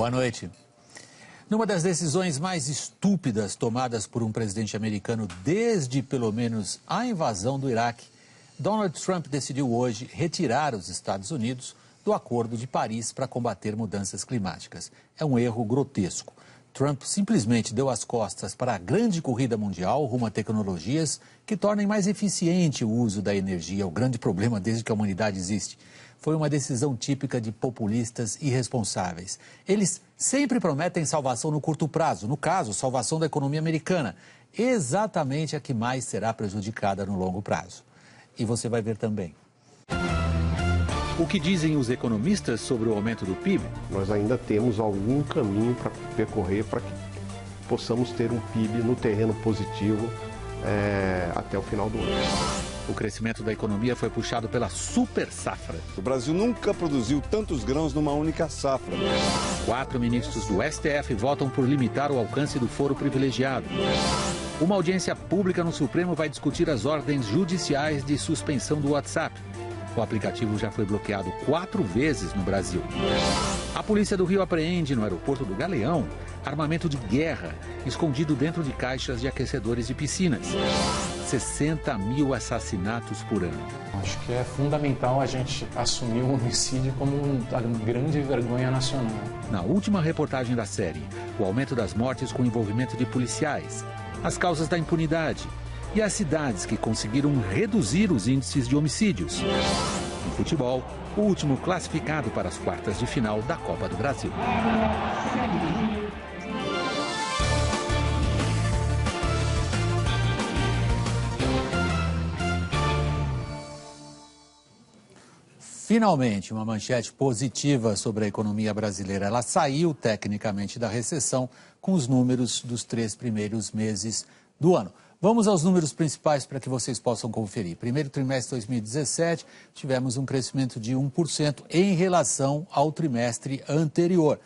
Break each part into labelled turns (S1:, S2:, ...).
S1: Boa noite. Numa das decisões mais estúpidas tomadas por um presidente americano desde, pelo menos, a invasão do Iraque, Donald Trump decidiu hoje retirar os Estados Unidos do Acordo de Paris para combater mudanças climáticas. É um erro grotesco. Trump simplesmente deu as costas para a grande corrida mundial rumo a tecnologias que tornem mais eficiente o uso da energia, o grande problema desde que a humanidade existe. Foi uma decisão típica de populistas irresponsáveis. Eles sempre prometem salvação no curto prazo, no caso, salvação da economia americana, exatamente a que mais será prejudicada no longo prazo. E você vai ver também. O que dizem os economistas sobre o aumento do PIB?
S2: Nós ainda temos algum caminho para percorrer para que possamos ter um PIB no terreno positivo até o final do ano.
S1: O crescimento da economia foi puxado pela super safra.
S3: O Brasil nunca produziu tantos grãos numa única safra.
S1: 4 ministros do STF votam por limitar o alcance do foro privilegiado. Uma audiência pública no Supremo vai discutir as ordens judiciais de suspensão do WhatsApp. O aplicativo já foi bloqueado 4 vezes no Brasil. A polícia do Rio apreende no aeroporto do Galeão armamento de guerra escondido dentro de caixas de aquecedores de piscinas. 60 mil assassinatos por ano.
S4: Acho que é fundamental a gente assumir o homicídio como uma grande vergonha nacional.
S1: Na última reportagem da série, o aumento das mortes com envolvimento de policiais, as causas da impunidade e as cidades que conseguiram reduzir os índices de homicídios. No futebol, o último classificado para as quartas de final da Copa do Brasil. Finalmente, uma manchete positiva sobre a economia brasileira. Ela saiu tecnicamente da recessão com os números dos 3 primeiros meses do ano. Vamos aos números principais para que vocês possam conferir. Primeiro trimestre de 2017, tivemos um crescimento de 1% em relação ao trimestre anterior.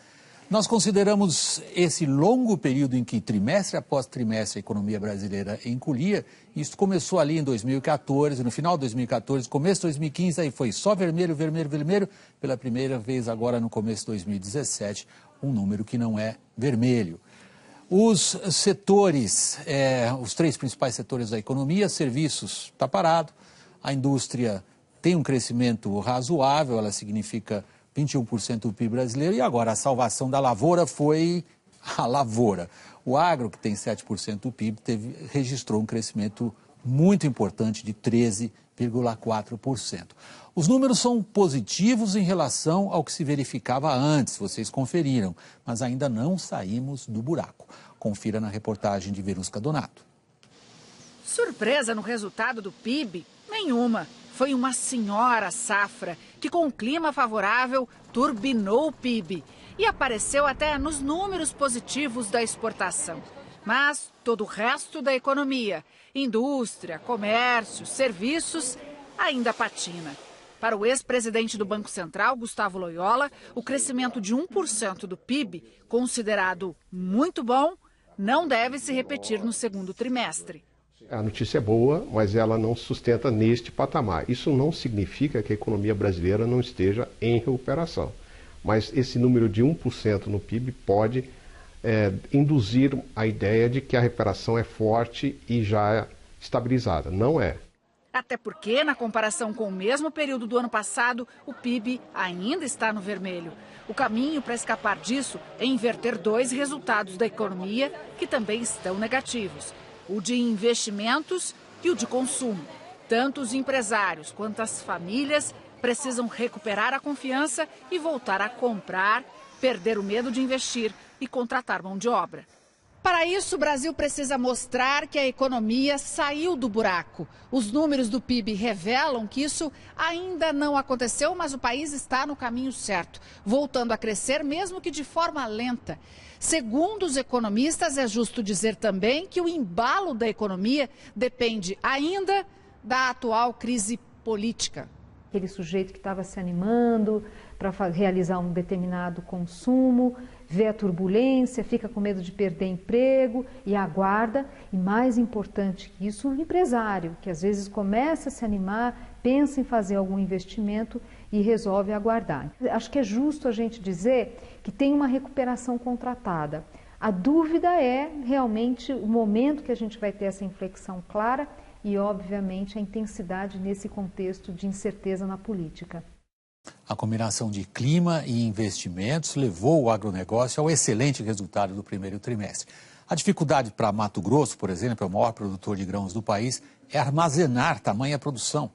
S1: Nós consideramos esse longo período em que trimestre após trimestre a economia brasileira encolhia. Isso começou ali em 2014, no final de 2014, começo de 2015, aí foi só vermelho, vermelho, vermelho. Pela primeira vez agora no começo de 2017, um número que não é vermelho. Os setores, os 3 principais setores da economia, serviços está parado, a indústria tem um crescimento razoável, ela significa 21% do PIB brasileiro, e agora a salvação da lavoura foi a lavoura. O agro, que tem 7% do PIB, registrou um crescimento muito importante de 13,4%. Os números são positivos em relação ao que se verificava antes, vocês conferiram, mas ainda não saímos do buraco. Confira na reportagem de Verusca Donato.
S5: Surpresa no resultado do PIB? Nenhuma. Foi uma senhora safra que, com um clima favorável, turbinou o PIB e apareceu até nos números positivos da exportação. Mas todo o resto da economia, indústria, comércio, serviços, ainda patina. Para o ex-presidente do Banco Central, Gustavo Loyola, o crescimento de 1% do PIB, considerado muito bom, não deve se repetir no segundo trimestre.
S2: A notícia é boa, mas ela não se sustenta neste patamar. Isso não significa que a economia brasileira não esteja em recuperação. Mas esse número de 1% no PIB pode induzir a ideia de que a recuperação é forte e já estabilizada. Não é.
S5: Até porque, na comparação com o mesmo período do ano passado, o PIB ainda está no vermelho. O caminho para escapar disso é inverter 2 resultados da economia que também estão negativos: o de investimentos e o de consumo. Tanto os empresários quanto as famílias precisam recuperar a confiança e voltar a comprar, perder o medo de investir e contratar mão de obra. Para isso, o Brasil precisa mostrar que a economia saiu do buraco. Os números do PIB revelam que isso ainda não aconteceu, mas o país está no caminho certo, voltando a crescer, mesmo que de forma lenta. Segundo os economistas, é justo dizer também que o embalo da economia depende ainda da atual crise política.
S6: Aquele sujeito que estava se animando para realizar um determinado consumo, vê a turbulência, fica com medo de perder emprego e aguarda. E mais importante que isso, o empresário, que às vezes começa a se animar, pensa em fazer algum investimento e resolve aguardar. Acho que é justo a gente dizer que tem uma recuperação contratada. A dúvida é realmente o momento que a gente vai ter essa inflexão clara e, obviamente, a intensidade nesse contexto de incerteza na política.
S1: A combinação de clima e investimentos levou o agronegócio ao excelente resultado do primeiro trimestre. A dificuldade para Mato Grosso, por exemplo, o maior produtor de grãos do país, é armazenar tamanha produção.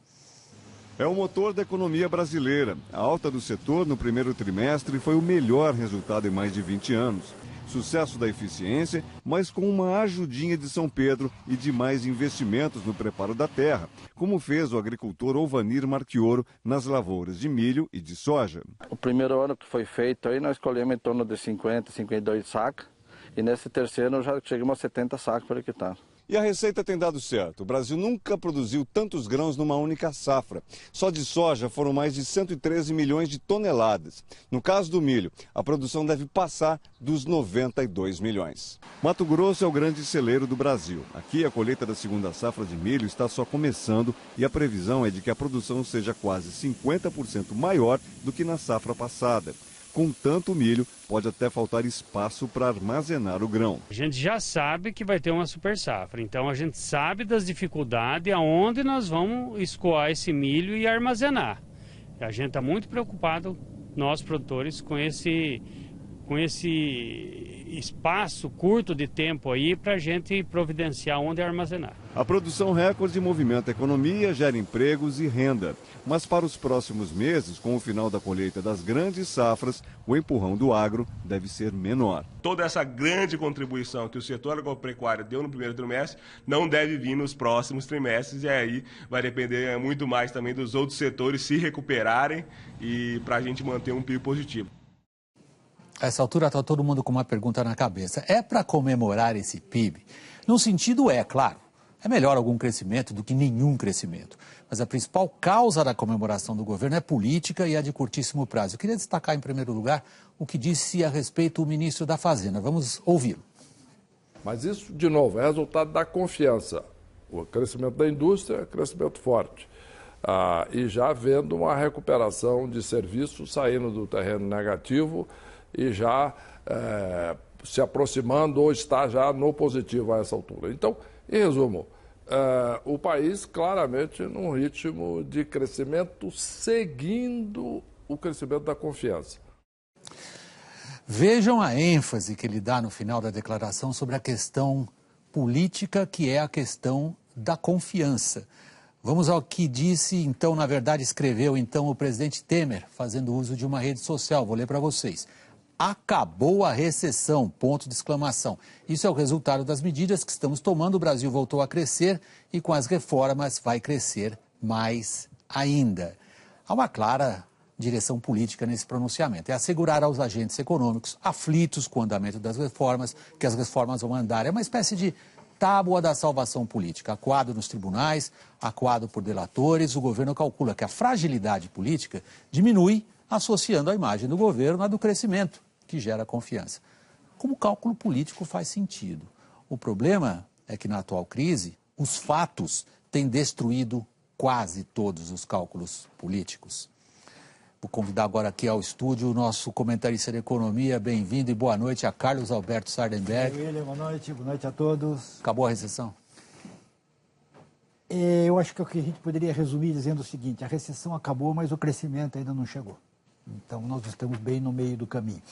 S3: É o motor da economia brasileira. A alta do setor no primeiro trimestre foi o melhor resultado em mais de 20 anos. Sucesso da eficiência, mas com uma ajudinha de São Pedro e de mais investimentos no preparo da terra, como fez o agricultor Ovanir Marchioro nas lavouras de milho e de soja.
S7: O primeiro ano que foi feito aí, nós colhemos em torno de 50, 52 sacas, e nesse terceiro já chegamos a 70 sacos por hectare.
S3: E a receita tem dado certo. O Brasil nunca produziu tantos grãos numa única safra. Só de soja foram mais de 113 milhões de toneladas. No caso do milho, a produção deve passar dos 92 milhões. Mato Grosso é o grande celeiro do Brasil. Aqui a colheita da segunda safra de milho está só começando e a previsão é de que a produção seja quase 50% maior do que na safra passada. Com tanto milho, pode até faltar espaço para armazenar o grão.
S8: A gente já sabe que vai ter uma super safra, então a gente sabe das dificuldades aonde nós vamos escoar esse milho e armazenar. A gente está muito preocupado, nós produtores, com esse espaço curto de tempo aí para a gente providenciar onde armazenar.
S3: A produção recorde movimenta a economia, gera empregos e renda. Mas para os próximos meses, com o final da colheita das grandes safras, o empurrão do agro deve ser menor.
S9: Toda essa grande contribuição que o setor agropecuário deu no primeiro trimestre não deve vir nos próximos trimestres, e aí vai depender muito mais também dos outros setores se recuperarem e para a gente manter um PIB positivo.
S1: A essa altura está todo mundo com uma pergunta na cabeça. É para comemorar esse PIB? No sentido claro, é melhor algum crescimento do que nenhum crescimento. Mas a principal causa da comemoração do governo é política e é de curtíssimo prazo. Eu queria destacar, em primeiro lugar, o que disse a respeito o ministro da Fazenda. Vamos ouvi-lo.
S10: Mas isso, de novo, é resultado da confiança. O crescimento da indústria é crescimento forte. E já vendo uma recuperação de serviços saindo do terreno negativo e já se aproximando ou está já no positivo a essa altura. Então, em resumo, o país claramente num ritmo de crescimento seguindo o crescimento da confiança.
S1: Vejam a ênfase que ele dá no final da declaração sobre a questão política, que é a questão da confiança. Vamos ao que disse, então, na verdade, escreveu então o presidente Temer, fazendo uso de uma rede social. Vou ler para vocês. Acabou a recessão, ponto de exclamação. Isso é o resultado das medidas que estamos tomando. O Brasil voltou a crescer e com as reformas vai crescer mais ainda. Há uma clara direção política nesse pronunciamento. É assegurar aos agentes econômicos aflitos com o andamento das reformas, que as reformas vão andar. É uma espécie de tábua da salvação política. Acuado nos tribunais, acuado por delatores, o governo calcula que a fragilidade política diminui associando a imagem do governo à do crescimento, que gera confiança. Como cálculo político faz sentido. O problema é que na atual crise, os fatos têm destruído quase todos os cálculos políticos. Vou convidar agora aqui ao estúdio o nosso comentarista de economia. Bem-vindo e boa noite a Carlos Alberto Sardenberg.
S11: Boa noite a todos.
S1: Acabou a recessão?
S11: Eu acho que a gente poderia resumir dizendo o seguinte: a recessão acabou, mas o crescimento ainda não chegou. Então, nós estamos bem no meio do caminho.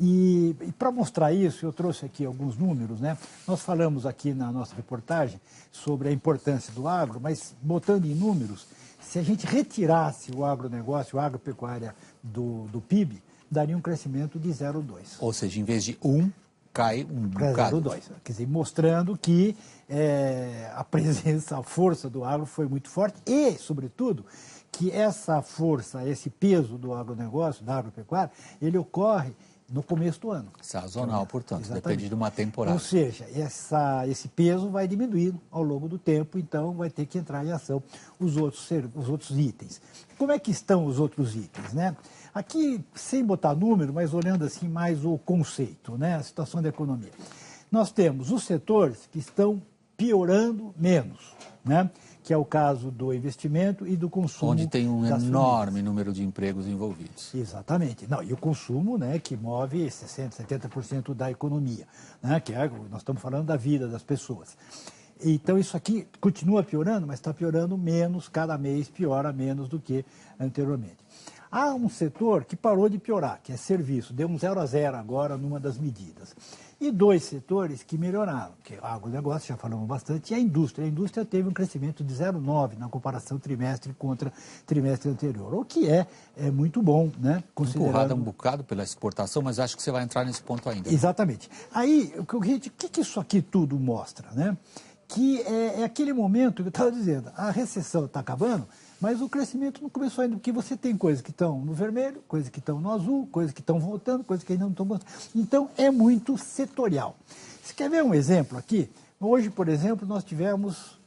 S11: E para mostrar isso, eu trouxe aqui alguns números, né? Nós falamos aqui na nossa reportagem sobre a importância do agro, mas botando em números, se a gente retirasse o agronegócio, a agropecuária do PIB, daria um crescimento de 0,2.
S1: Ou seja, em vez de 1, cai um bocado.
S11: 0,2. Quer dizer, mostrando que a presença, a força do agro foi muito forte e, sobretudo, que essa força, esse peso do agronegócio, da agropecuária, ele ocorre no começo do ano.
S1: Sazonal, portanto,
S11: exatamente.
S1: Depende de uma temporada.
S11: Ou seja, esse peso vai diminuindo ao longo do tempo, então vai ter que entrar em ação os outros itens. Como é que estão os outros itens, né? Aqui, sem botar número, mas olhando assim mais o conceito, né? A situação da economia. Nós temos os setores que estão piorando menos, né? que é o caso do investimento e do consumo.
S1: Onde tem um enorme número de empregos envolvidos.
S11: Exatamente. Não, e o consumo, né, que move 60%, 70% da economia, né, que é, nós estamos falando da vida das pessoas. Então, isso aqui continua piorando, mas está piorando menos, cada mês piora menos do que anteriormente. Há um setor que parou de piorar, que é serviço, deu um 0 a 0 agora numa das medidas. E 2 setores que melhoraram, que é o agronegócio, já falamos bastante, e a indústria. A indústria teve um crescimento de 0,9 na comparação trimestre contra trimestre anterior, o que é muito bom, né?
S1: Empurrada um bocado pela exportação, mas acho que você vai entrar nesse ponto ainda.
S11: Exatamente. Aí, o que isso aqui tudo mostra, né? Que é aquele momento que eu estava dizendo, a recessão está acabando, mas o crescimento não começou ainda, porque você tem coisas que estão no vermelho, coisas que estão no azul, coisas que estão voltando, coisas que ainda não estão voltando. Então, é muito setorial. Você quer ver um exemplo aqui? Hoje, por exemplo, nós tivemos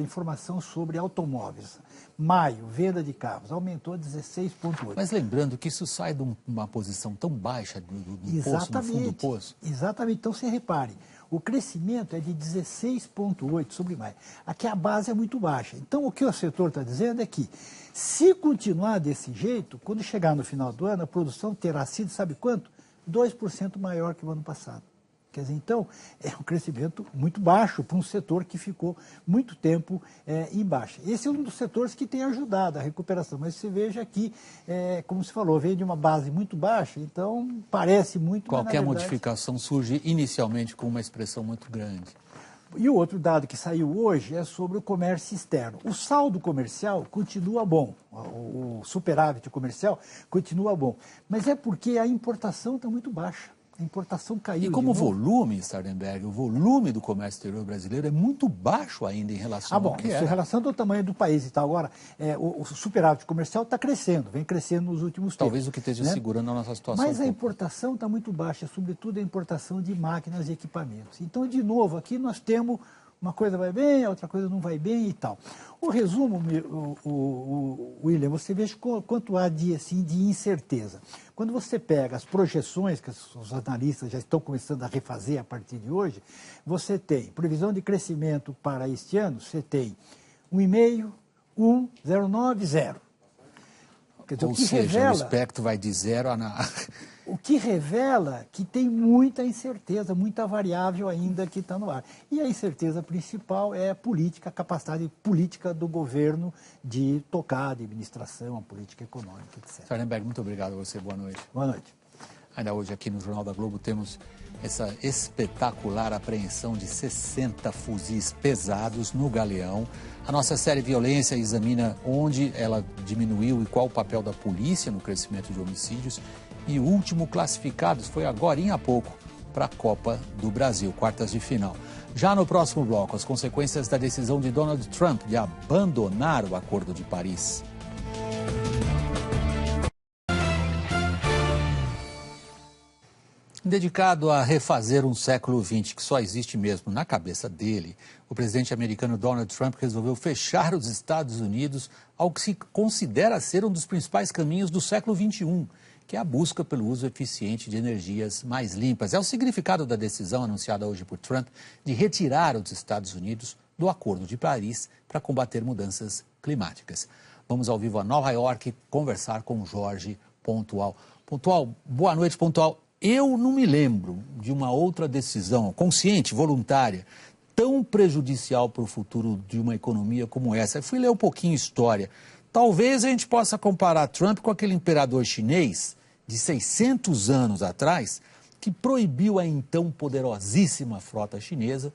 S11: informação sobre automóveis. Maio, venda de carros, aumentou 16,8%.
S1: Mas lembrando que isso sai de uma posição tão baixa do poço, no fundo do poço.
S11: Exatamente. Então, você repare, o crescimento é de 16,8% sobre maio. Aqui a base é muito baixa. Então, o que o setor está dizendo é que, se continuar desse jeito, quando chegar no final do ano, a produção terá sido, sabe quanto? 2% maior que o ano passado. Quer dizer, então, é um crescimento muito baixo para um setor que ficou muito tempo em baixa. Esse é um dos setores que tem ajudado a recuperação, mas você veja que, como se falou, vem de uma base muito baixa, então parece muito...
S1: Qualquer modificação surge inicialmente com uma expressão muito grande.
S11: E o outro dado que saiu hoje é sobre o comércio externo. O saldo comercial continua bom, o superávit comercial continua bom, mas é porque a importação está muito baixa. A importação caiu.
S1: E como volume, Sardenberg, o volume do comércio exterior brasileiro é muito baixo ainda em relação ao que
S11: era. Em relação ao tamanho do país e tal. Agora, o superávit comercial está crescendo, vem crescendo nos últimos tempos.
S1: Talvez o que esteja segurando a nossa situação.
S11: Mas a importação está muito baixa, sobretudo a importação de máquinas e equipamentos. Então, de novo, aqui nós temos uma coisa vai bem, a outra coisa não vai bem e tal. O resumo, William, você veja quanto há de incerteza. Quando você pega as projeções que os analistas já estão começando a refazer a partir de hoje, você tem previsão de crescimento para este ano, você tem 1,5, 1, 0,9, 0. Quer dizer,
S1: ou seja, o espectro vai de 0 a...
S11: O que revela que tem muita incerteza, muita variável ainda que está no ar. E a incerteza principal é a política, a capacidade política do governo de tocar a administração, a política econômica, etc.
S1: Sardenberg, muito obrigado a você. Boa noite.
S11: Boa noite.
S1: Ainda hoje aqui no Jornal da Globo temos essa espetacular apreensão de 60 fuzis pesados no Galeão. A nossa série Violência examina onde ela diminuiu e qual o papel da polícia no crescimento de homicídios. E o último classificado foi agorinha há pouco para a Copa do Brasil, quartas de final. Já no próximo bloco, as consequências da decisão de Donald Trump de abandonar o Acordo de Paris. Dedicado a refazer um século XX que só existe mesmo na cabeça dele, o presidente americano Donald Trump resolveu fechar os Estados Unidos ao que se considera ser um dos principais caminhos do século XXI, que é a busca pelo uso eficiente de energias mais limpas. É o significado da decisão anunciada hoje por Trump de retirar os Estados Unidos do Acordo de Paris para combater mudanças climáticas. Vamos ao vivo a Nova York conversar com Jorge Pontual. Pontual, boa noite, Pontual. Eu não me lembro de uma outra decisão consciente, voluntária, tão prejudicial para o futuro de uma economia como essa. Eu fui ler um pouquinho história. Talvez a gente possa comparar Trump com aquele imperador chinês de 600 anos atrás, que proibiu a então poderosíssima frota chinesa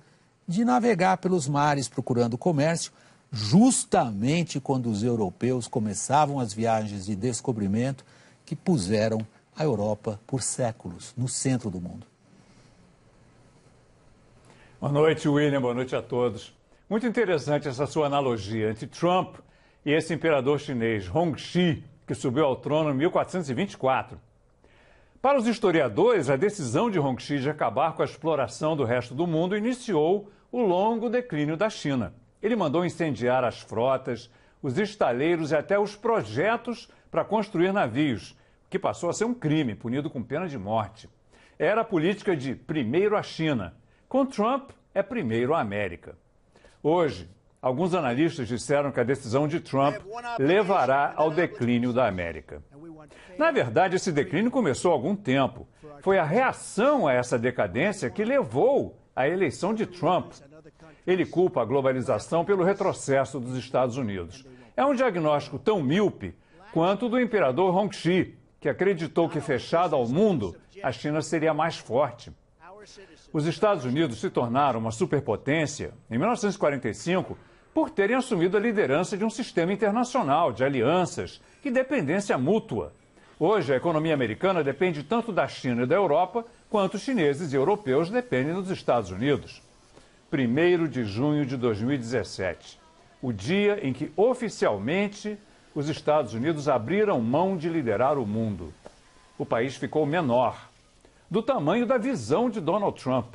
S1: de navegar pelos mares procurando comércio, justamente quando os europeus começavam as viagens de descobrimento que puseram a Europa por séculos no centro do mundo.
S12: Boa noite, William. Boa noite a todos. Muito interessante essa sua analogia entre Trump e esse imperador chinês, Hongxi, que subiu ao trono em 1424. Para os historiadores, a decisão de Hongxi de acabar com a exploração do resto do mundo iniciou o longo declínio da China. Ele mandou incendiar as frotas, os estaleiros e até os projetos para construir navios, que passou a ser um crime, punido com pena de morte. Era a política de primeiro a China. Com Trump, é primeiro a América. Hoje, Alguns analistas disseram que a decisão de Trump levará ao declínio da América. Na verdade, esse declínio começou há algum tempo. Foi a reação a essa decadência que levou à eleição de Trump. Ele culpa a globalização pelo retrocesso dos Estados Unidos. É um diagnóstico tão míope quanto o do imperador Hongxi, que acreditou que, fechado ao mundo, a China seria mais forte. Os Estados Unidos se tornaram uma superpotência em 1945 por terem assumido a liderança de um sistema internacional de alianças e dependência mútua. Hoje, a economia americana depende tanto da China e da Europa, quanto os chineses e europeus dependem dos Estados Unidos. 1º de junho de 2017, o dia em que, oficialmente, os Estados Unidos abriram mão de liderar o mundo. O país ficou menor, do tamanho da visão de Donald Trump.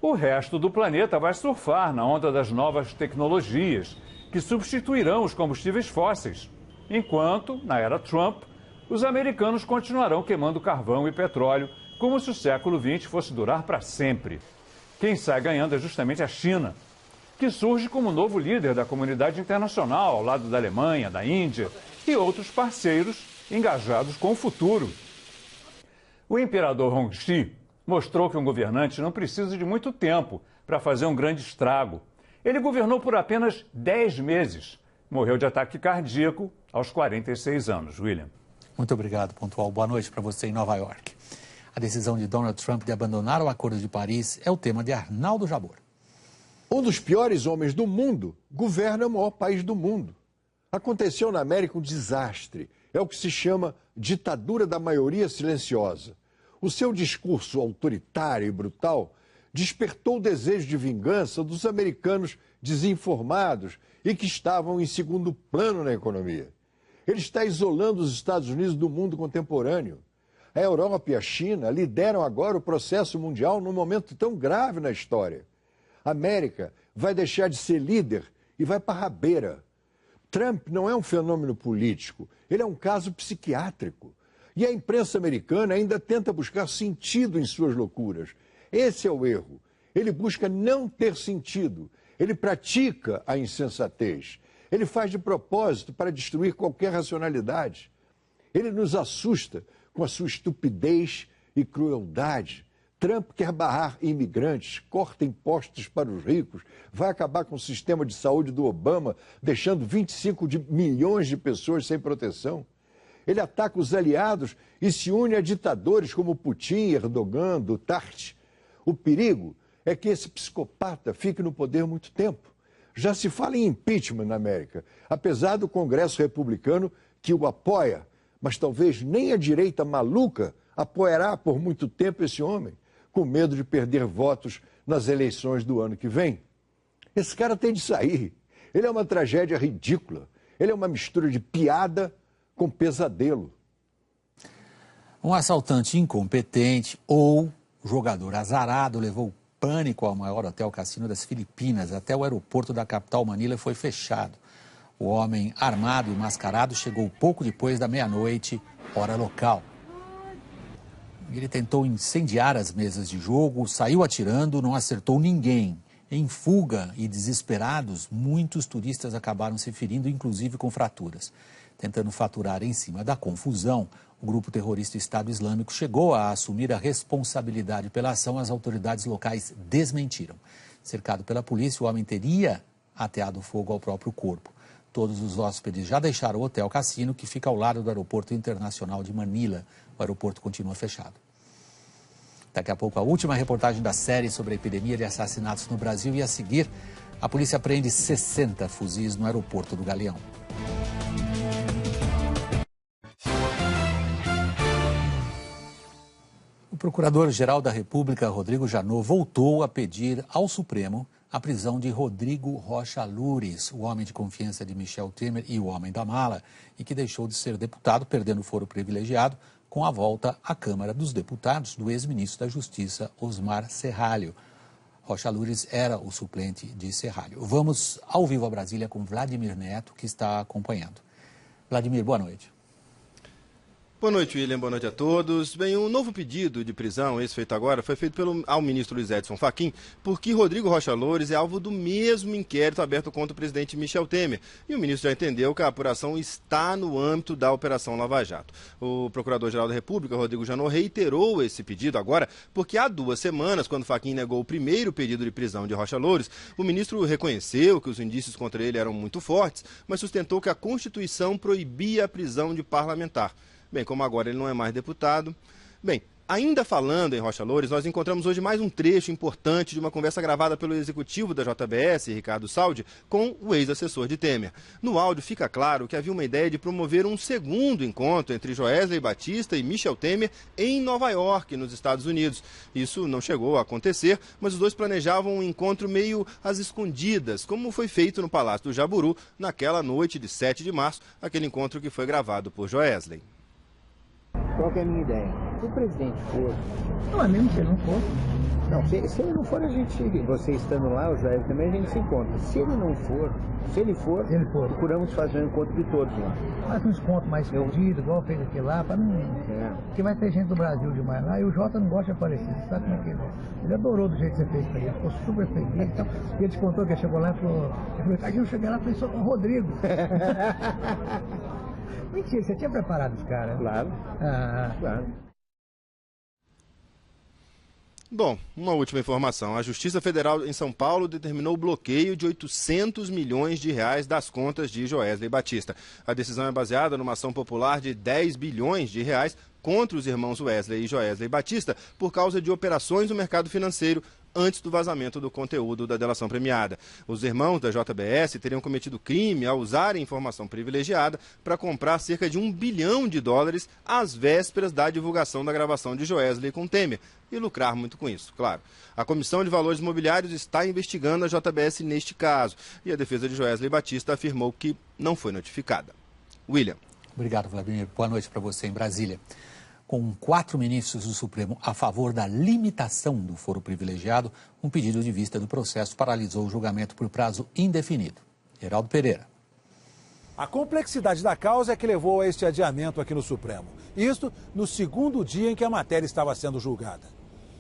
S12: O resto do planeta vai surfar na onda das novas tecnologias, que substituirão os combustíveis fósseis, enquanto, na era Trump, os americanos continuarão queimando carvão e petróleo, como se o século XX fosse durar para sempre. Quem sai ganhando é justamente a China, que surge como novo líder da comunidade internacional, ao lado da Alemanha, da Índia e outros parceiros engajados com o futuro. O imperador Hongxi mostrou que um governante não precisa de muito tempo para fazer um grande estrago. Ele governou por apenas 10 meses. Morreu de ataque cardíaco aos 46 anos. William.
S1: Muito obrigado, Pontual. Boa noite para você em Nova York. A decisão de Donald Trump de abandonar o Acordo de Paris é o tema de Arnaldo Jabor.
S13: Um dos piores homens do mundo governa o maior país do mundo. Aconteceu na América um desastre. É o que se chama ditadura da maioria silenciosa. O seu discurso autoritário e brutal despertou o desejo de vingança dos americanos desinformados e que estavam em segundo plano na economia. Ele está isolando os Estados Unidos do mundo contemporâneo. A Europa e a China lideram agora o processo mundial num momento tão grave na história. A América vai deixar de ser líder e vai para a rabeira. Trump não é um fenômeno político, ele é um caso psiquiátrico. E a imprensa americana ainda tenta buscar sentido em suas loucuras. Esse é o erro. Ele busca não ter sentido. Ele pratica a insensatez. Ele faz de propósito para destruir qualquer racionalidade. Ele nos assusta com a sua estupidez e crueldade. Trump quer barrar imigrantes, corta impostos para os ricos, vai acabar com o sistema de saúde do Obama, deixando 25 milhões de pessoas sem proteção. Ele ataca os aliados e se une a ditadores como Putin, Erdogan, Duterte. O perigo é que esse psicopata fique no poder muito tempo. Já se fala em impeachment na América, apesar do Congresso republicano que o apoia, mas talvez nem a direita maluca apoiará por muito tempo esse homem, com medo de perder votos nas eleições do ano que vem. Esse cara tem de sair. Ele é uma tragédia ridícula. Ele é uma mistura de piada com pesadelo.
S1: Um assaltante incompetente ou jogador azarado levou pânico ao maior hotel cassino das Filipinas. Até o aeroporto da capital Manila foi fechado. O homem armado e mascarado chegou pouco depois da meia-noite, hora local. Ele tentou incendiar as mesas de jogo, saiu atirando, não acertou ninguém. Em fuga e desesperados, muitos turistas acabaram se ferindo, inclusive com fraturas. Tentando faturar em cima da confusão, o grupo terrorista Estado Islâmico chegou a assumir a responsabilidade pela ação. As autoridades locais desmentiram. Cercado pela polícia, o homem teria ateado fogo ao próprio corpo. Todos os hóspedes já deixaram o hotel cassino, que fica ao lado do aeroporto internacional de Manila. O aeroporto continua fechado. Daqui a pouco, a última reportagem da série sobre a epidemia de assassinatos no Brasil. E a seguir, a polícia apreende 60 fuzis no aeroporto do Galeão. O Procurador-Geral da República, Rodrigo Janot, voltou a pedir ao Supremo a prisão de Rodrigo Rocha Lures, o homem de confiança de Michel Temer e o homem da mala, e que deixou de ser deputado, perdendo o foro privilegiado, com a volta à Câmara dos Deputados do ex-ministro da Justiça, Osmar Serralho. Rocha Lures era o suplente de Serralho. Vamos ao vivo a Brasília com Vladimir Neto, que está acompanhando. Vladimir, boa noite.
S14: Boa noite, William. Boa noite a todos. Bem, um novo pedido de prisão, esse feito agora, foi feito ao ministro Luiz Edson Fachin, porque Rodrigo Rocha Loures é alvo do mesmo inquérito aberto contra o presidente Michel Temer. E o ministro já entendeu que a apuração está no âmbito da Operação Lava Jato. O Procurador-Geral da República, Rodrigo Janot, reiterou esse pedido agora, porque há 2 semanas, quando Fachin negou o primeiro pedido de prisão de Rocha Loures, o ministro reconheceu que os indícios contra ele eram muito fortes, mas sustentou que a Constituição proibia a prisão de parlamentar. Bem, como agora ele não é mais deputado. Bem, ainda falando em Rocha Loures, nós encontramos hoje mais um trecho importante de uma conversa gravada pelo executivo da JBS, Ricardo Saldi, com o ex-assessor de Temer. No áudio fica claro que havia uma ideia de promover um segundo encontro entre Joesley Batista e Michel Temer em Nova York, nos Estados Unidos. Isso não chegou a acontecer, mas os dois planejavam um encontro meio às escondidas, como foi feito no Palácio do Jaburu naquela noite de 7 de março, aquele encontro que foi gravado por Joesley.
S15: Qual que é a minha ideia? Se o presidente for...
S16: Não, é mesmo se ele não for.
S15: Não, se ele não for, você estando lá, o Joel também, a gente se encontra. Se ele não for, se ele for, procuramos fazer um encontro de todos lá.
S16: Faz um encontro mais escondido, igual fez aqui lá, para não... Porque vai ter gente do Brasil demais lá, e o Jota não gosta de aparecer, você sabe como é que ele é. Ele adorou do jeito que você fez pra ele, ficou super feliz. Então, e ele te contou que ele chegou lá e falou, eu cheguei lá e falei, sou o Rodrigo. Mentira, você tinha preparado os caras?
S15: Claro.
S14: Claro. Bom, uma última informação. A Justiça Federal em São Paulo determinou o bloqueio de 800 milhões de reais das contas de Joesley Batista. A decisão é baseada numa ação popular de 10 bilhões de reais contra os irmãos Wesley e Joesley Batista por causa de operações no mercado financeiro antes do vazamento do conteúdo da delação premiada. Os irmãos da JBS teriam cometido crime ao usarem informação privilegiada para comprar cerca de $1 bilhão às vésperas da divulgação da gravação de Joesley com Temer e lucrar muito com isso, claro. A Comissão de Valores Imobiliários está investigando a JBS neste caso e a defesa de Joesley Batista afirmou que não foi notificada. William.
S1: Obrigado, Vladimir. Boa noite para você em Brasília. Com 4 ministros do Supremo a favor da limitação do foro privilegiado, um pedido de vista do processo paralisou o julgamento por prazo indefinido. Geraldo Pereira.
S17: A complexidade da causa é que levou a este adiamento aqui no Supremo. Isto no segundo dia em que a matéria estava sendo julgada.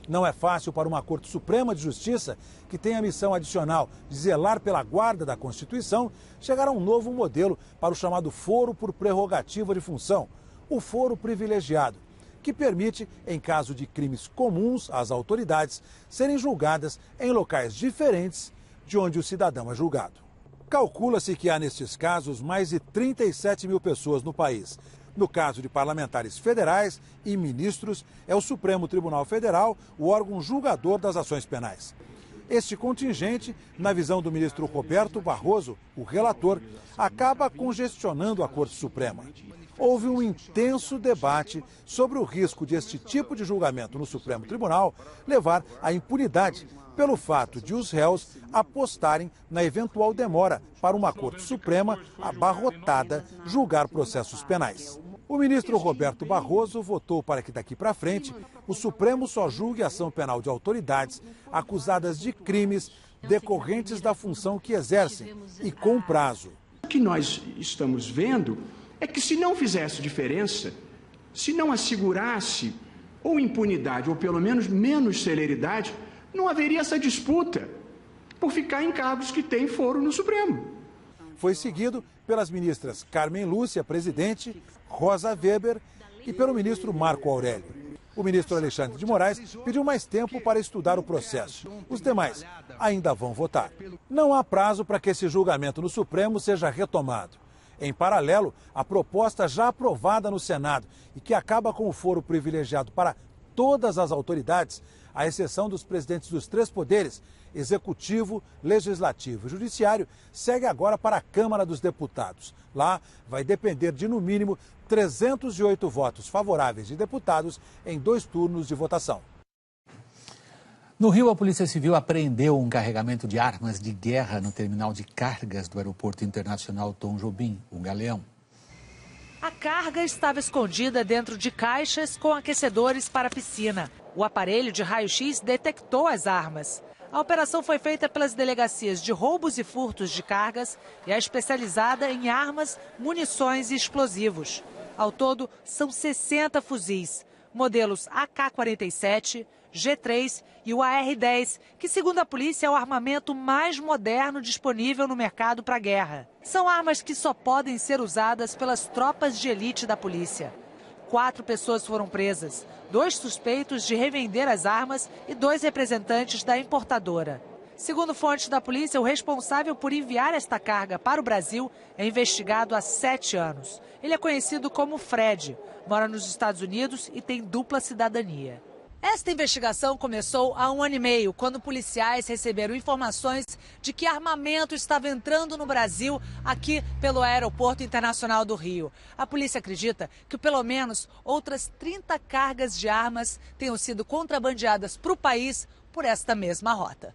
S17: Não é fácil para uma Corte Suprema de Justiça, que tem a missão adicional de zelar pela guarda da Constituição, chegar a um novo modelo para o chamado foro por prerrogativa de função, o foro privilegiado, que permite, em caso de crimes comuns às autoridades, serem julgadas em locais diferentes de onde o cidadão é julgado. Calcula-se que há, nestes casos, mais de 37 mil pessoas no país. No caso de parlamentares federais e ministros, é o Supremo Tribunal Federal o órgão julgador das ações penais. Este contingente, na visão do ministro Roberto Barroso, o relator, acaba congestionando a Corte Suprema. Houve um intenso debate sobre o risco de este tipo de julgamento no Supremo Tribunal levar à impunidade, pelo fato de os réus apostarem na eventual demora para uma Corte Suprema abarrotada julgar processos penais. O ministro Roberto Barroso votou para que daqui para frente o Supremo só julgue ação penal de autoridades acusadas de crimes decorrentes da função que exercem e com prazo.
S18: O que nós estamos vendo é que se não fizesse diferença, se não assegurasse ou impunidade ou pelo menos menos celeridade, não haveria essa disputa por ficar em cargos que têm foro no Supremo.
S17: Foi seguido pelas ministras Carmen Lúcia, presidente, Rosa Weber e pelo ministro Marco Aurélio. O ministro Alexandre de Moraes pediu mais tempo para estudar o processo. Os demais ainda vão votar. Não há prazo para que esse julgamento no Supremo seja retomado. Em paralelo, a proposta já aprovada no Senado e que acaba com o foro privilegiado para todas as autoridades, à exceção dos presidentes dos 3 poderes, Executivo, Legislativo e Judiciário, segue agora para a Câmara dos Deputados. Lá vai depender de, no mínimo, 308 votos favoráveis de deputados em 2 turnos de votação.
S1: No Rio, a Polícia Civil apreendeu um carregamento de armas de guerra no terminal de cargas do Aeroporto Internacional Tom Jobim, um galeão.
S19: A carga estava escondida dentro de caixas com aquecedores para a piscina. O aparelho de raio-x detectou as armas. A operação foi feita pelas delegacias de roubos e furtos de cargas e a especializada em armas, munições e explosivos. Ao todo, são 60 fuzis, modelos AK-47, G3 e o AR-10, que, segundo a polícia, é o armamento mais moderno disponível no mercado para a guerra. São armas que só podem ser usadas pelas tropas de elite da polícia. 4 pessoas foram presas, 2 suspeitos de revender as armas e 2 representantes da importadora. Segundo fontes da polícia, o responsável por enviar esta carga para o Brasil é investigado há 7 anos. Ele é conhecido como Fred, mora nos Estados Unidos e tem dupla cidadania. Esta investigação começou há 1 ano e meio, quando policiais receberam informações de que armamento estava entrando no Brasil aqui pelo Aeroporto Internacional do Rio. A polícia acredita que pelo menos outras 30 cargas de armas tenham sido contrabandeadas para o país por esta mesma rota.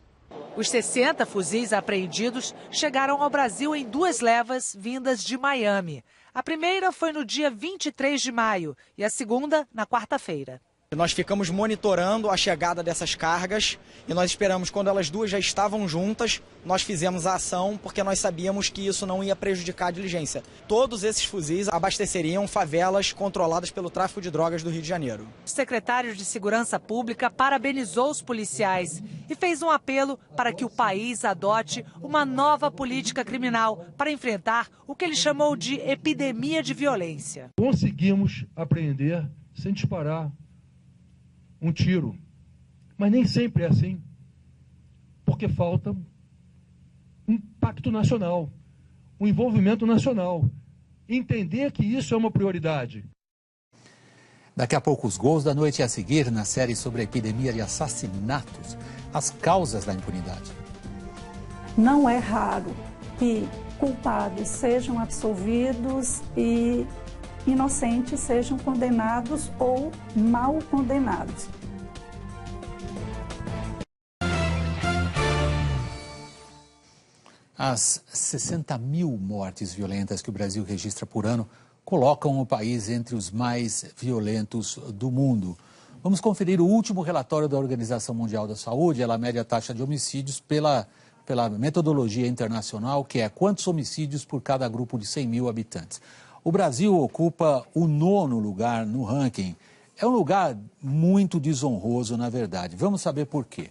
S19: Os 60 fuzis apreendidos chegaram ao Brasil em 2 levas vindas de Miami. A primeira foi no dia 23 de maio e a segunda na quarta-feira.
S20: Nós ficamos monitorando a chegada dessas cargas e nós esperamos, quando elas duas já estavam juntas, nós fizemos a ação porque nós sabíamos que isso não ia prejudicar a diligência. Todos esses fuzis abasteceriam favelas controladas pelo tráfico de drogas do Rio de Janeiro.
S19: O secretário de Segurança Pública parabenizou os policiais e fez um apelo para que o país adote uma nova política criminal para enfrentar o que ele chamou de epidemia de violência.
S21: Conseguimos apreender sem disparar um tiro, mas nem sempre é assim, porque falta um pacto nacional, um envolvimento nacional, entender que isso é uma prioridade.
S1: Daqui a pouco os gols da noite a seguir na série sobre a epidemia de assassinatos, as causas da impunidade.
S22: Não é raro que culpados sejam absolvidos e inocentes sejam condenados ou mal condenados.
S1: As 60 mil mortes violentas que o Brasil registra por ano colocam o país entre os mais violentos do mundo. Vamos conferir o último relatório da Organização Mundial da Saúde. Ela mede a taxa de homicídios pela metodologia internacional, que é quantos homicídios por cada grupo de 100 mil habitantes. O Brasil ocupa o 9º lugar no ranking. É um lugar muito desonroso, na verdade. Vamos saber por quê.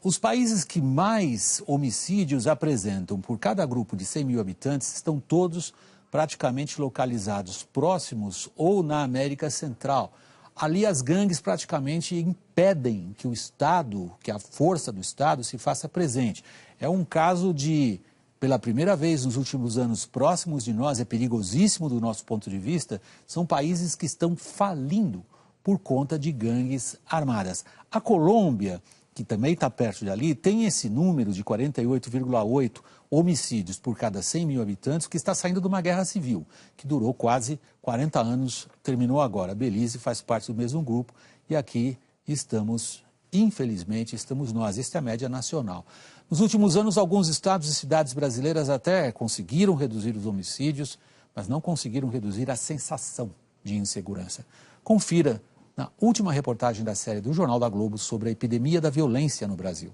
S1: Os países que mais homicídios apresentam por cada grupo de 100 mil habitantes estão todos praticamente localizados próximos ou na América Central. Ali as gangues praticamente impedem que o Estado, que a força do Estado se faça presente. É um caso de, pela primeira vez nos últimos anos, próximos de nós, é perigosíssimo do nosso ponto de vista, são países que estão falindo por conta de gangues armadas. A Colômbia, que também está perto de ali, tem esse número de 48,8 homicídios por cada 100 mil habitantes, que está saindo de uma guerra civil, que durou quase 40 anos, terminou agora. Belize faz parte do mesmo grupo e aqui estamos, infelizmente, estamos nós. Esta é a média nacional. Nos últimos anos, alguns estados e cidades brasileiras até conseguiram reduzir os homicídios, mas não conseguiram reduzir a sensação de insegurança. Confira na última reportagem da série do Jornal da Globo sobre a epidemia da violência no Brasil.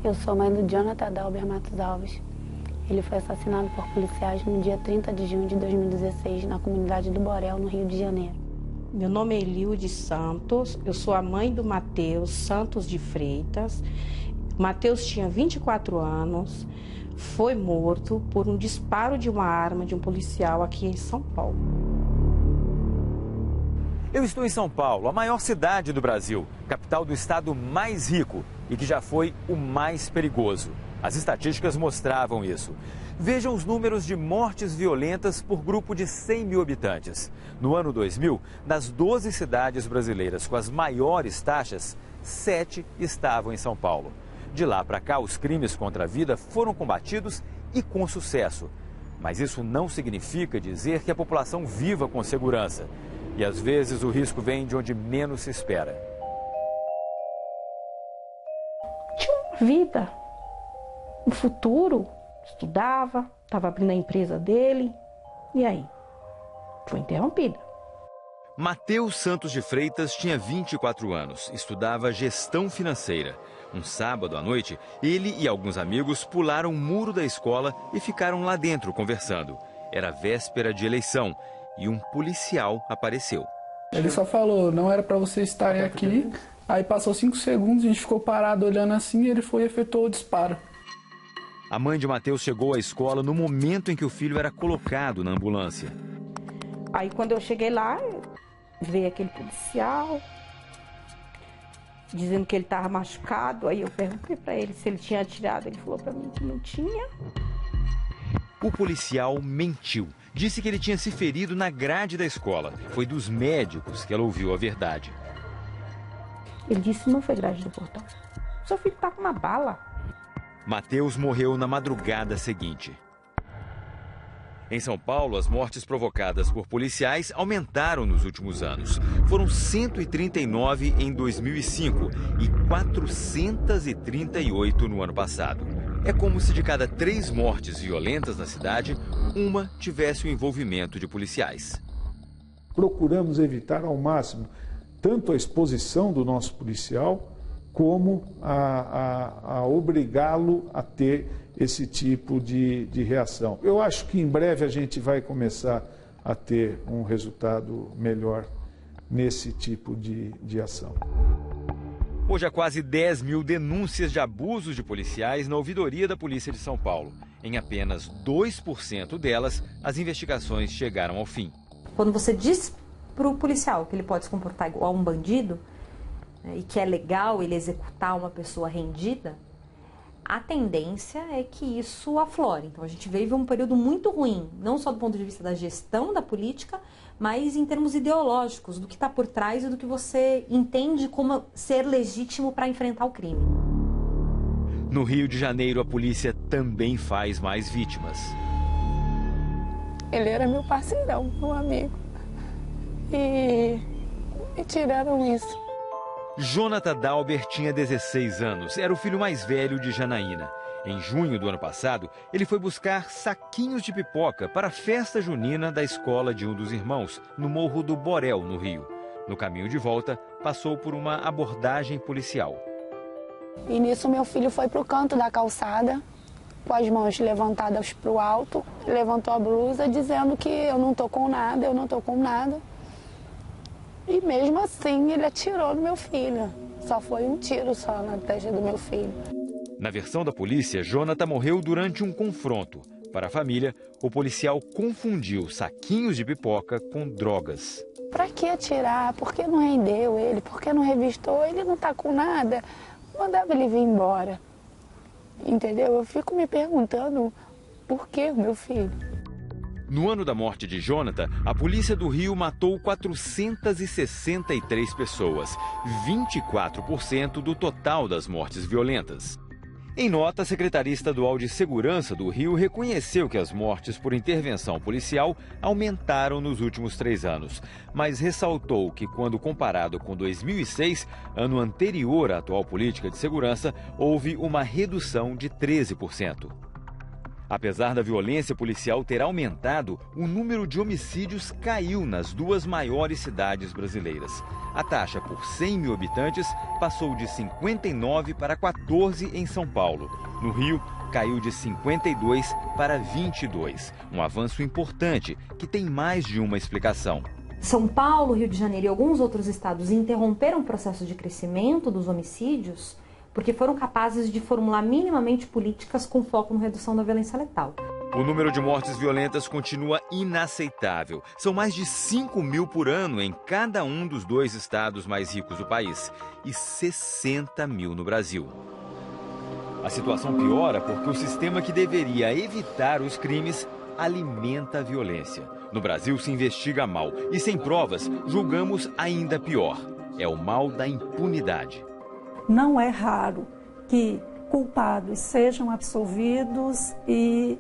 S23: Eu sou mãe do Jonathan Adalber Matos Alves. Ele foi assassinado por policiais no dia 30 de junho de 2016, na comunidade do Borel, no Rio de Janeiro.
S24: Meu nome é Elilde Santos, eu sou a mãe do Matheus Santos de Freitas. Matheus tinha 24 anos, foi morto por um disparo de uma arma de um policial aqui em São Paulo.
S25: Eu estou em São Paulo, a maior cidade do Brasil, capital do estado mais rico e que já foi o mais perigoso. As estatísticas mostravam isso. Vejam os números de mortes violentas por grupo de 100 mil habitantes. No ano 2000, das 12 cidades brasileiras com as maiores taxas, 7 estavam em São Paulo. De lá para cá, os crimes contra a vida foram combatidos e com sucesso. Mas isso não significa dizer que a população viva com segurança. E às vezes o risco vem de onde menos se espera.
S24: Tinha uma vida, um futuro, estudava, estava abrindo a empresa dele, e aí? Foi interrompida.
S25: Matheus Santos de Freitas tinha 24 anos, estudava gestão financeira. Um sábado à noite, ele e alguns amigos pularam o muro da escola e ficaram lá dentro conversando. Era véspera de eleição e um policial apareceu.
S2: Ele só falou, não era para vocês estarem aqui. Aí passou 5 segundos, a gente ficou parado olhando assim e ele foi e efetuou o disparo.
S25: A mãe de Matheus chegou à escola no momento em que o filho era colocado na ambulância.
S24: Aí quando eu cheguei lá, veio aquele policial dizendo que ele estava machucado. Aí eu perguntei para ele se ele tinha atirado. Ele falou para mim que não tinha.
S25: O policial mentiu. Disse que ele tinha se ferido na grade da escola. Foi dos médicos que ela ouviu a verdade.
S24: Ele disse que não foi grade do portão. Seu filho está com uma bala.
S25: Matheus morreu na madrugada seguinte. Em São Paulo, as mortes provocadas por policiais aumentaram nos últimos anos. Foram 139 em 2005 e 438 no ano passado. É como se de cada 3 mortes violentas na cidade, uma tivesse o envolvimento de policiais.
S4: Procuramos evitar ao máximo tanto a exposição do nosso policial, como a obrigá-lo a ter esse tipo de reação. Eu acho que em breve a gente vai começar a ter um resultado melhor nesse tipo de ação.
S25: Hoje há quase 10 mil denúncias de abusos de policiais na ouvidoria da Polícia de São Paulo. Em apenas 2% delas, as investigações chegaram ao fim.
S5: Quando você diz para o policial que ele pode se comportar igual a um bandido, e que é legal ele executar uma pessoa rendida, a tendência é que isso aflore. Então a gente vive um período muito ruim, não só do ponto de vista da gestão da política, mas em termos ideológicos, do que está por trás e do que você entende como ser legítimo para enfrentar o crime.
S25: No Rio de Janeiro, a polícia também faz mais vítimas.
S22: Ele era meu parceirão, meu amigo. E tiraram isso.
S25: Jonathan Dalber tinha 16 anos, era o filho mais velho de Janaína. Em junho do ano passado, ele foi buscar saquinhos de pipoca para a festa junina da escola de um dos irmãos, no Morro do Borel, no Rio. No caminho de volta, passou por uma abordagem policial.
S22: E nisso meu filho foi para o canto da calçada, com as mãos levantadas para o alto, levantou a blusa dizendo que eu não tô com nada, eu não tô com nada. E mesmo assim ele atirou no meu filho. Só foi um tiro só na testa do meu filho.
S25: Na versão da polícia, Jonathan morreu durante um confronto. Para a família, o policial confundiu saquinhos de pipoca com drogas.
S22: Pra que atirar? Por que não rendeu ele? Por que não revistou? Ele não tá com nada. Mandava ele vir embora. Entendeu? Eu fico me perguntando por que o meu filho.
S25: No ano da morte de Jonathan, a polícia do Rio matou 463 pessoas, 24% do total das mortes violentas. Em nota, a Secretaria Estadual de Segurança do Rio reconheceu que as mortes por intervenção policial aumentaram nos últimos 3 anos, mas ressaltou que, quando comparado com 2006, ano anterior à atual política de segurança, houve uma redução de 13%. Apesar da violência policial ter aumentado, o número de homicídios caiu nas 2 maiores cidades brasileiras. A taxa por 100 mil habitantes passou de 59 para 14 em São Paulo. No Rio, caiu de 52 para 22. Um avanço importante que tem mais de uma explicação.
S5: São Paulo, Rio de Janeiro e alguns outros estados interromperam o processo de crescimento dos homicídios porque foram capazes de formular minimamente políticas com foco na redução da violência letal.
S25: O número de mortes violentas continua inaceitável. São mais de 5 mil por ano em cada um dos 2 estados mais ricos do país e 60 mil no Brasil. A situação piora porque o sistema que deveria evitar os crimes alimenta a violência. No Brasil se investiga mal e, sem provas, julgamos ainda pior. É o mal da impunidade.
S22: Não é raro que culpados sejam absolvidos e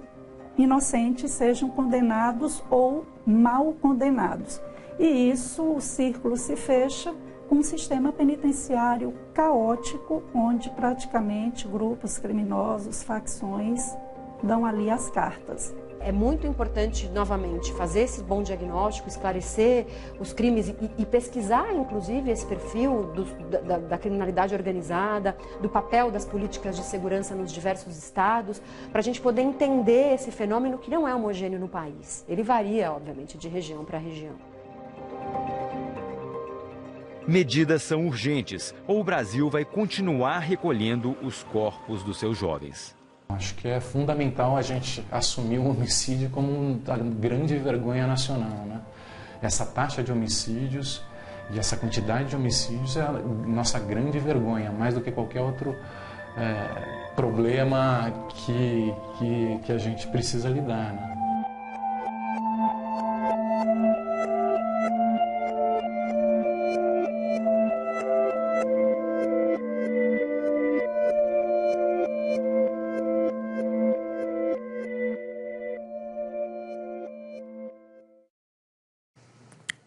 S22: inocentes sejam condenados ou mal condenados. E isso, o círculo se fecha com um sistema penitenciário caótico, onde praticamente grupos criminosos, facções, dão ali as cartas.
S3: É muito importante, novamente, fazer esse bom diagnóstico, esclarecer os crimes e pesquisar, inclusive, esse perfil da criminalidade organizada, do papel das políticas de segurança nos diversos estados, para a gente poder entender esse fenômeno que não é homogêneo no país. Ele varia, obviamente, de região para região.
S25: Medidas são urgentes, ou o Brasil vai continuar recolhendo os corpos dos seus jovens.
S6: Acho que é fundamental a gente assumir o homicídio como uma grande vergonha nacional, né? Essa taxa de homicídios e essa quantidade de homicídios é a nossa grande vergonha, mais do que qualquer outro problema que a gente precisa lidar, né?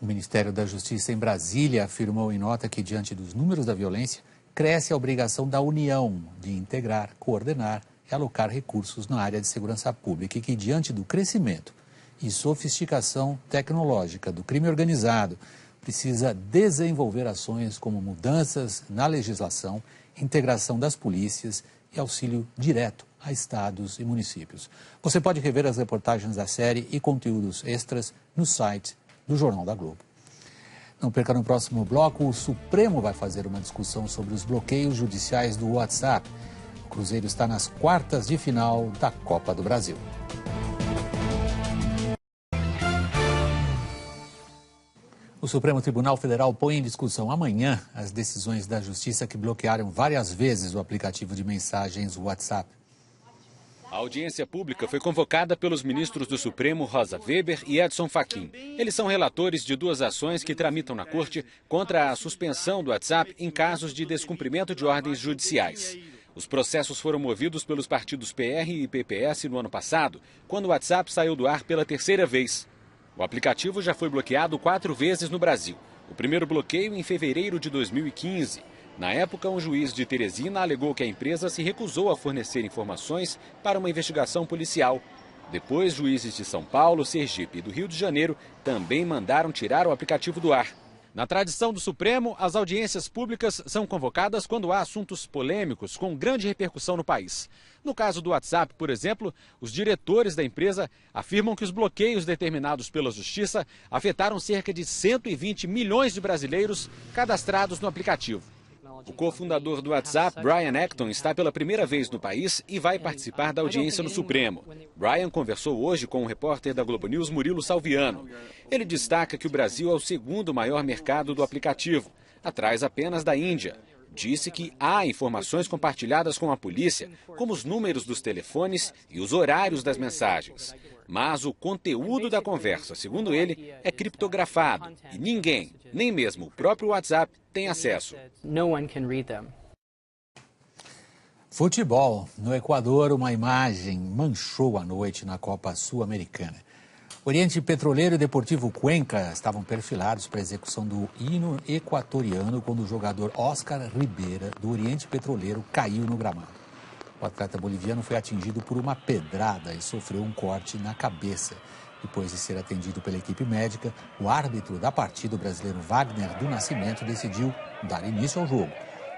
S1: O Ministério da Justiça em Brasília afirmou em nota que, diante dos números da violência, cresce a obrigação da União de integrar, coordenar e alocar recursos na área de segurança pública e que, diante do crescimento e sofisticação tecnológica do crime organizado, precisa desenvolver ações como mudanças na legislação, integração das polícias e auxílio direto a estados e municípios. Você pode rever as reportagens da série e conteúdos extras no site do Jornal da Globo. Não perca no próximo bloco, o Supremo vai fazer uma discussão sobre os bloqueios judiciais do WhatsApp. O Cruzeiro está nas quartas de final da Copa do Brasil. O Supremo Tribunal Federal põe em discussão amanhã as decisões da Justiça que bloquearam várias vezes o aplicativo de mensagens WhatsApp.
S7: A audiência pública foi convocada pelos ministros do Supremo Rosa Weber e Edson Fachin. Eles são relatores de duas ações que tramitam na Corte contra a suspensão do WhatsApp em casos de descumprimento de ordens judiciais. Os processos foram movidos pelos partidos PR e PPS no ano passado, quando o WhatsApp saiu do ar pela terceira vez. O aplicativo já foi bloqueado 4 vezes no Brasil. O primeiro bloqueio em fevereiro de 2015. Na época, um juiz de Teresina alegou que a empresa se recusou a fornecer informações para uma investigação policial. Depois, juízes de São Paulo, Sergipe e do Rio de Janeiro também mandaram tirar o aplicativo do ar. Na tradição do Supremo, as audiências públicas são convocadas quando há assuntos polêmicos com grande repercussão no país. No caso do WhatsApp, por exemplo, os diretores da empresa afirmam que os bloqueios determinados pela Justiça afetaram cerca de 120 milhões de brasileiros cadastrados no aplicativo. O cofundador do WhatsApp, Brian Acton, está pela primeira vez no país e vai participar da audiência no Supremo. Brian conversou hoje com o repórter da Globo News, Murilo Salviano. Ele destaca que o Brasil é o segundo maior mercado do aplicativo, atrás apenas da Índia. Disse que há informações compartilhadas com a polícia, como os números dos telefones e os horários das mensagens. Mas o conteúdo da conversa, segundo ele, é criptografado e ninguém, nem mesmo o próprio WhatsApp, tem acesso.
S1: Futebol. No Equador, uma imagem manchou a noite na Copa Sul-Americana. Oriente Petroleiro e Deportivo Cuenca estavam perfilados para a execução do hino equatoriano quando o jogador Oscar Ribeira, do Oriente Petroleiro, caiu no gramado. O atleta boliviano foi atingido por uma pedrada e sofreu um corte na cabeça. Depois de ser atendido pela equipe médica, o árbitro da partida, o brasileiro Wagner do Nascimento, decidiu dar início ao jogo.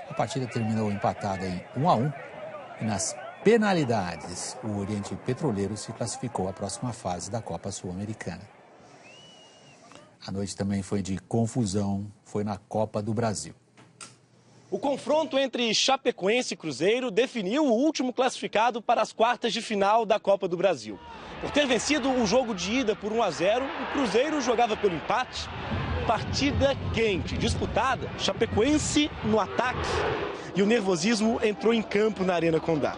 S1: A partida terminou empatada em 1-1 e nas penalidades, o Oriente Petroleiro se classificou à próxima fase da Copa Sul-Americana. A noite também foi de confusão, foi na Copa do Brasil.
S8: O confronto entre Chapecoense e Cruzeiro definiu o último classificado para as quartas de final da Copa do Brasil. Por ter vencido o jogo de ida por 1-0, o Cruzeiro jogava pelo empate. Partida quente, disputada, Chapecoense no ataque. E o nervosismo entrou em campo na Arena Condá.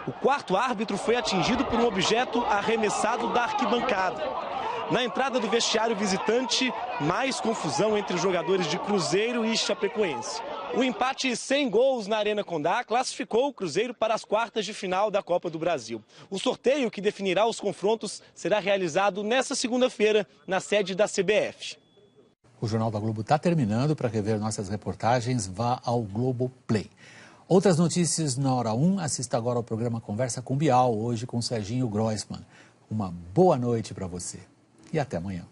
S8: O quarto árbitro foi atingido por um objeto arremessado da arquibancada. Na entrada do vestiário visitante, mais confusão entre os jogadores de Cruzeiro e Chapecoense. O empate sem gols na Arena Condá classificou o Cruzeiro para as quartas de final da Copa do Brasil. O sorteio que definirá os confrontos será realizado nesta segunda-feira na sede da CBF.
S1: O Jornal da Globo está terminando. Para rever nossas reportagens, vá ao Globoplay. Outras notícias na Hora 1, assista agora ao programa Conversa com Bial, hoje com Serginho Groisman. Uma boa noite para você e até amanhã.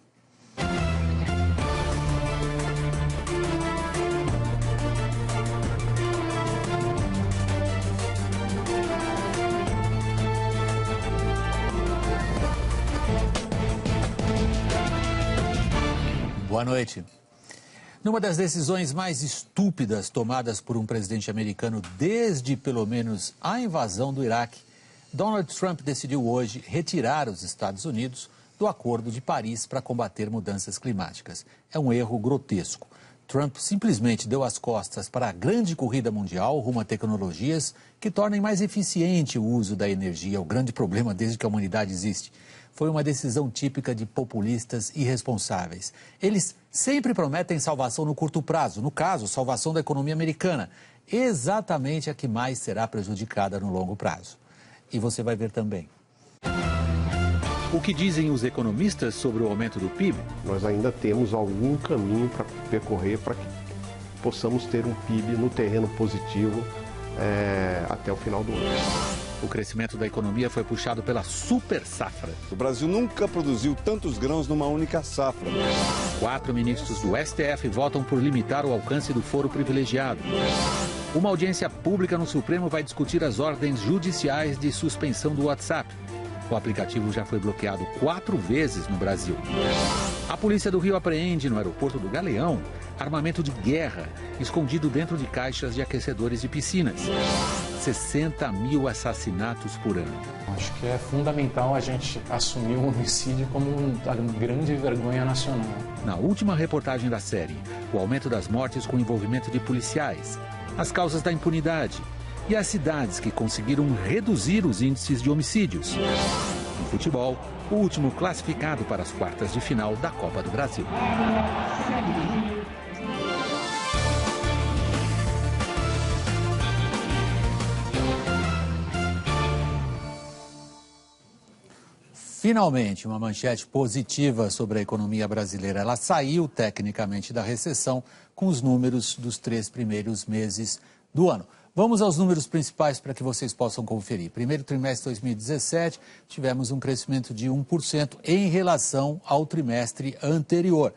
S1: Boa noite. Numa das decisões mais estúpidas tomadas por um presidente americano desde, pelo menos, a invasão do Iraque, Donald Trump decidiu hoje retirar os Estados Unidos do Acordo de Paris para combater mudanças climáticas. É um erro grotesco. Trump simplesmente deu as costas para a grande corrida mundial rumo a tecnologias que tornem mais eficiente o uso da energia, o grande problema desde que a humanidade existe. Foi uma decisão típica de populistas irresponsáveis. Eles sempre prometem salvação no curto prazo, no caso, salvação da economia americana, exatamente a que mais será prejudicada no longo prazo. E você vai ver também. O que dizem os economistas sobre o aumento do PIB?
S9: Nós ainda temos algum caminho para percorrer para que possamos ter um PIB no terreno positivo até o final do ano.
S1: O crescimento da economia foi puxado pela super safra.
S10: O Brasil nunca produziu tantos grãos numa única safra.
S1: 4 ministros do STF votam por limitar o alcance do foro privilegiado. Uma audiência pública no Supremo vai discutir as ordens judiciais de suspensão do WhatsApp. O aplicativo já foi bloqueado 4 vezes no Brasil. A polícia do Rio apreende no aeroporto do Galeão armamento de guerra escondido dentro de caixas de aquecedores de piscinas. 60 mil assassinatos por ano.
S6: Acho que é fundamental a gente assumir o homicídio como uma grande vergonha nacional.
S1: Na última reportagem da série, o aumento das mortes com envolvimento de policiais, as causas da impunidade e as cidades que conseguiram reduzir os índices de homicídios. No futebol, o último classificado para as quartas de final da Copa do Brasil. Finalmente, uma manchete positiva sobre a economia brasileira. Ela saiu tecnicamente da recessão com os números dos 3 primeiros meses do ano. Vamos aos números principais para que vocês possam conferir. Primeiro trimestre de 2017, tivemos um crescimento de 1% em relação ao trimestre anterior.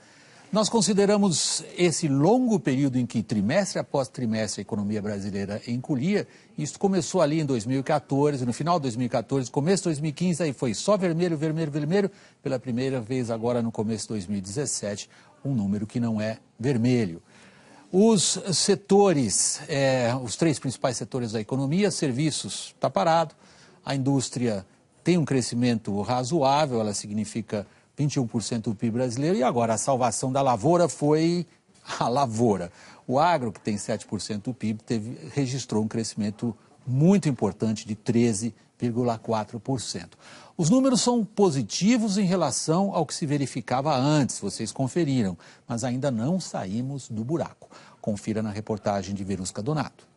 S1: Nós consideramos esse longo período em que trimestre após trimestre a economia brasileira encolhia. Isso começou ali em 2014, no final de 2014, começo de 2015, aí foi só vermelho, vermelho, vermelho. Pela primeira vez agora no começo de 2017, um número que não é vermelho. Os setores, os 3 principais setores da economia, serviços está parado, a indústria tem um crescimento razoável, ela significa 21% do PIB brasileiro, e agora a salvação da lavoura foi a lavoura. O agro, que tem 7% do PIB, registrou um crescimento muito importante de 13,4%. Os números são positivos em relação ao que se verificava antes, vocês conferiram, mas ainda não saímos do buraco. Confira na reportagem de Verusca Donato.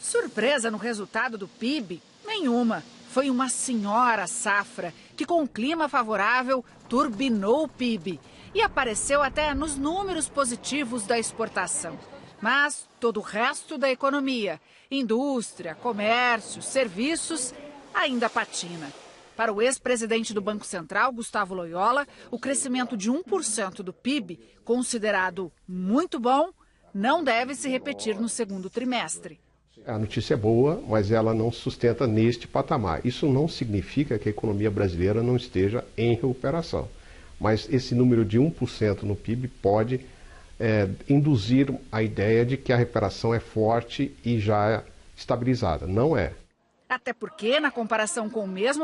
S11: Surpresa no resultado do PIB? Nenhuma. Foi uma senhora safra que, com um clima favorável, turbinou o PIB e apareceu até nos números positivos da exportação. Mas todo o resto da economia, indústria, comércio, serviços, ainda patina. Para o ex-presidente do Banco Central, Gustavo Loyola, o crescimento de 1% do PIB, considerado muito bom, não deve se repetir no segundo trimestre.
S9: A notícia é boa, mas ela não sustenta neste patamar. Isso não significa que a economia brasileira não esteja em recuperação. Mas esse número de 1% no PIB pode induzir a ideia de que a recuperação é forte e já estabilizada. Não é.
S11: Até porque, na comparação com o mesmo